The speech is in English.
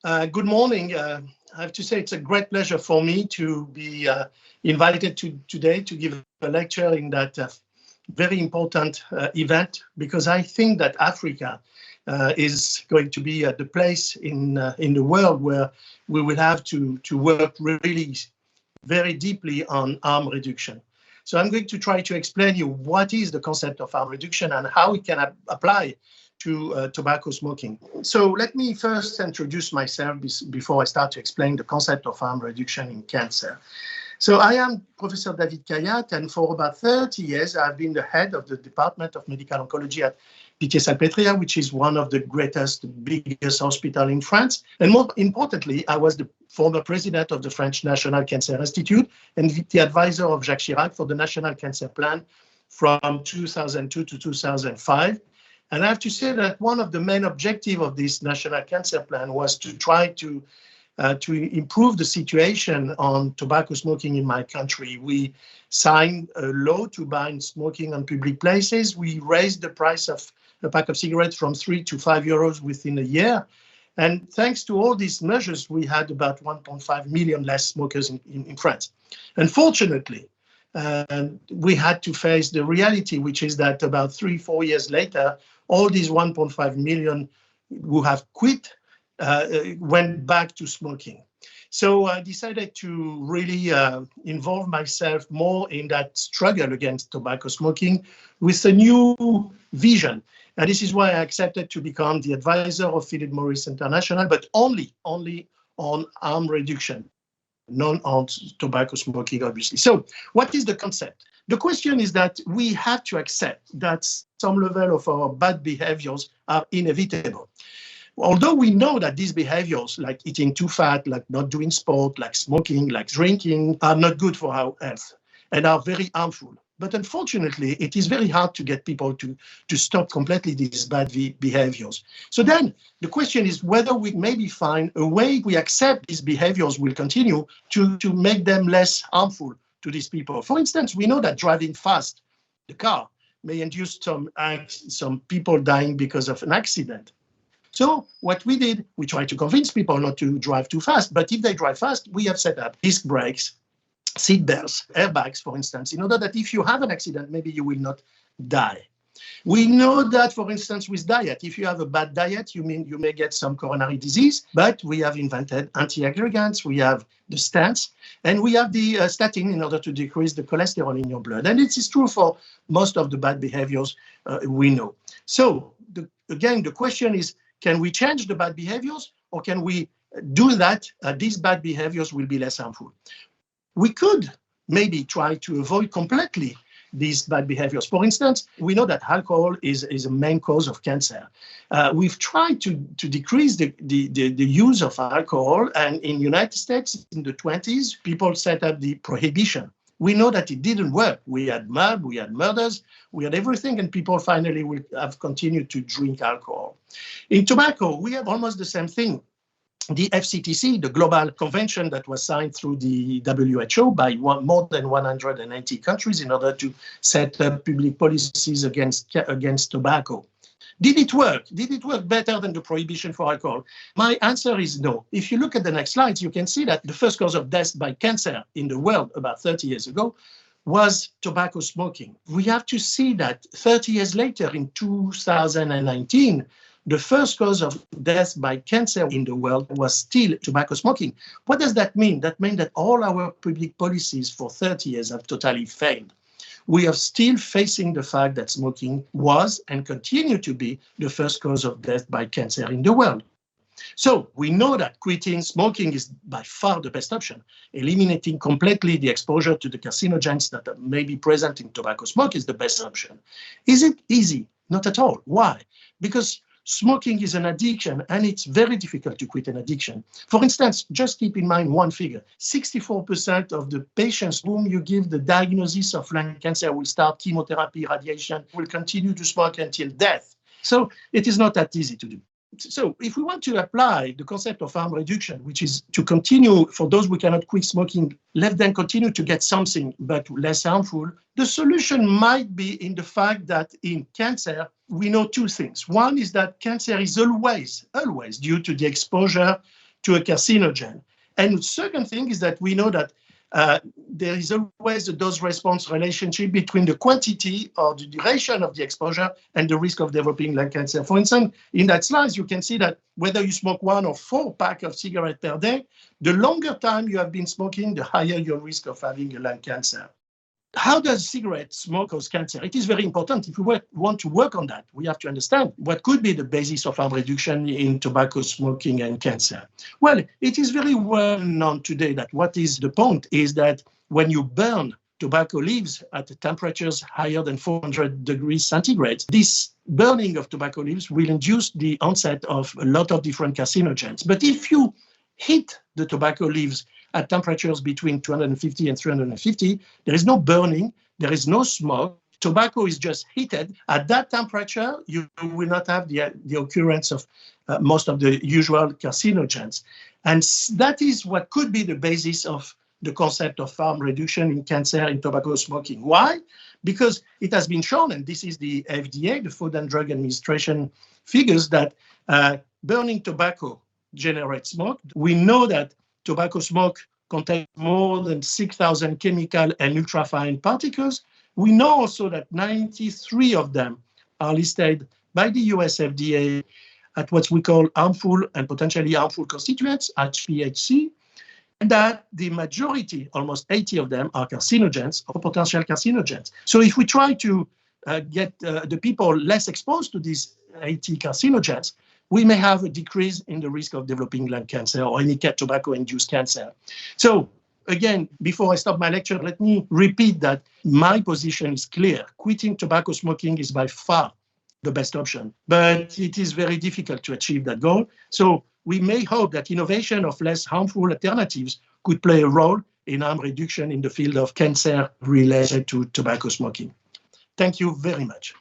Good morning. I have to say it's a great pleasure for me to be invited today to give a lecture in that very important event, because I think that Africa is going to be the place in the world where we will have to work really very deeply on harm reduction. So I'm going to try to explain you what is the concept of harm reduction and how it can apply to tobacco smoking. So let me first introduce myself before I start to explain the concept of harm reduction in cancer. So I am Professor David Khayat, and for about 30 years, I've been the head of the Department of Medical Oncology at Pitié-Salpêtrière, which is one of the biggest hospitals in France. And more importantly, I was the former president of the French National Cancer Institute and the advisor of Jacques Chirac for the National Cancer Plan from 2002 to 2005. And I have to say that one of the main objectives of this National Cancer Plan was to try to improve the situation on tobacco smoking in my country. We signed a law to ban smoking on public places. We raised the price of a pack of cigarettes from 3 to 5 euros within a year. And thanks to all these measures, we had about 1.5 million less smokers in France. Unfortunately, we had to face the reality, which is that about 3-4 years later, all these 1.5 million who have quit went back to smoking. So I decided to really involve myself more in that struggle against tobacco smoking with a new vision. And this is why I accepted to become the advisor of Philip Morris International, but only on harm reduction, not on tobacco smoking, obviously. So what is the concept? The question is that we have to accept that some level of our bad behaviors are inevitable. Although we know that these behaviors, like eating too fat, like not doing sport, like smoking, like drinking, are not good for our health and are very harmful. But unfortunately, it is very hard to get people to stop completely these bad behaviors. So then the question is whether we maybe find a way we accept these behaviors will continue to make them less harmful to these people. For instance, we know that driving fast, the car, may induce some people dying because of an accident. So what we did, we tried to convince people not to drive too fast. But if they drive fast, we have set up disc brakes, seat belts, airbags, for instance, in order that if you have an accident, maybe you will not die. We know that, for instance, with diet, if you have a bad diet, you may get some coronary disease, but we have invented antiaggregants, we have the stents, and we have the statin in order to decrease the cholesterol in your blood. And it is true for most of the bad behaviors we know. So again, the question is, can we change the bad behaviors, or can we do that? These bad behaviors will be less harmful. We could maybe try to avoid completely these bad behaviors. For instance, we know that alcohol is a main cause of cancer. We've tried to decrease the use of alcohol, and in the United States in the 20s, people set up the prohibition. We know that it didn't work. We had mob, we had murders, we had everything, and people finally will have continued to drink alcohol. In tobacco, we have almost the same thing. The FCTC, the global convention that was signed through the WHO by more than 180 countries in order to set up public policies against tobacco. Did it work? Did it work better than the prohibition for alcohol? My answer is no. If you look at the next slides, you can see that the first cause of death by cancer in the world about 30 years ago was tobacco smoking. We have to see that 30 years later, in 2019, the first cause of death by cancer in the world was still tobacco smoking. What does that mean? That means that all our public policies for 30 years have totally failed. We are still facing the fact that smoking was and continues to be the first cause of death by cancer in the world. So we know that quitting smoking is by far the best option. Eliminating completely the exposure to the carcinogens that may be present in tobacco smoke is the best option. Is it easy? Not at all. Why? Because smoking is an addiction, and it's very difficult to quit an addiction. For instance, just keep in mind one figure. 64% of the patients whom you give the diagnosis of lung cancer will start chemotherapy, radiation, will continue to smoke until death. So it is not that easy to do. So if we want to apply the concept of harm reduction, which is to continue, for those who cannot quit smoking, let them continue to get something but less harmful, the solution might be in the fact that in cancer, we know two things. One is that cancer is always due to the exposure to a carcinogen. And the second thing is that we know that there is always a dose-response relationship between the quantity or the duration of the exposure and the risk of developing lung cancer. For instance, in that slide, you can see that whether you smoke 1 or 4 packs of cigarettes per day, the longer time you have been smoking, the higher your risk of having a lung cancer. How does cigarette smoke cause cancer? It is very important. If we want to work on that, we have to understand what could be the basis of harm reduction in tobacco smoking and cancer. Well, it is very well known today that what is the point is that when you burn tobacco leaves at temperatures higher than 400 degrees centigrade, this burning of tobacco leaves will induce the onset of a lot of different carcinogens. But if you heat the tobacco leaves at temperatures between 250 and 350, there is no burning, there is no smoke. Tobacco is just heated. At that temperature, you will not have the occurrence of most of the usual carcinogens. And that is what could be the basis of the concept of harm reduction in cancer in tobacco smoking. Why? Because it has been shown, and this is the FDA, the Food and Drug Administration figures, that burning tobacco generates smoke. We know that tobacco smoke contains more than 6,000 chemical and ultrafine particles. We know also that 93 of them are listed by the US FDA at what we call harmful and potentially harmful constituents, HPHC, and that the majority, almost 80 of them, are carcinogens or potential carcinogens. So if we try to get the people less exposed to these 80 carcinogens, we may have a decrease in the risk of developing lung cancer or any tobacco-induced cancer. So again, before I stop my lecture, let me repeat that my position is clear. Quitting tobacco smoking is by far the best option, but it is very difficult to achieve that goal. So we may hope that innovation of less harmful alternatives could play a role in harm reduction in the field of cancer related to tobacco smoking. Thank you very much.